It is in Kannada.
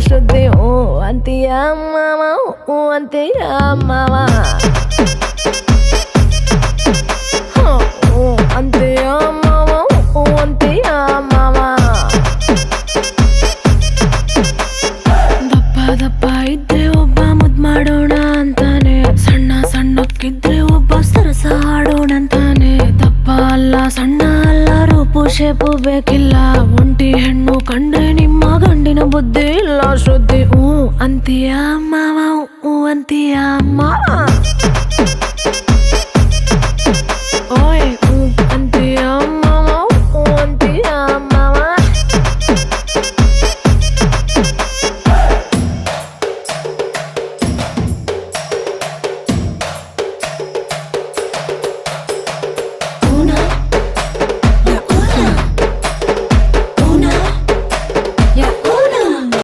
ಶುದ್ಧಿ ಹೂ ಅಂತೀಯ ಮಾವ ಹೂ ಅಂತೀಯ ಮಾವ ಹೂ ಅಂತೀಯ ಮಾವ ಹೂ ಅಂತೀಯ ಮಾವ ದಪ್ಪ ದಪ್ಪ ಇದ್ರೆ ಒಬ್ಬ ಮುದ್ ಮಾಡೋಣ ಅಂತಾನೆ ಸಣ್ಣ ಸಣ್ಣಕ್ಕಿದ್ರೆ ಒಬ್ಬ ಸರಸ ಹಾಡೋಣ ಅಂತಾನೆ ದಪ್ಪ ಅಲ್ಲ ಸಣ್ಣ ಅಲ್ಲ ರೂಪು ಶೇಪು ಬೇಕಿಲ್ಲ ಒಂಟಿ ಹೆಣ್ಣು ಕಂಡ್ರೆ ನಿಮ್ಮ ಗಂಡಿನ ಬುದ್ಧಿ ಇಲ್ಲ ಶುದ್ಧಿ ಹೂ ಅಂತೀಯ ಮಾವ ಹೂ ಅಂತೀಯ ಮಾವ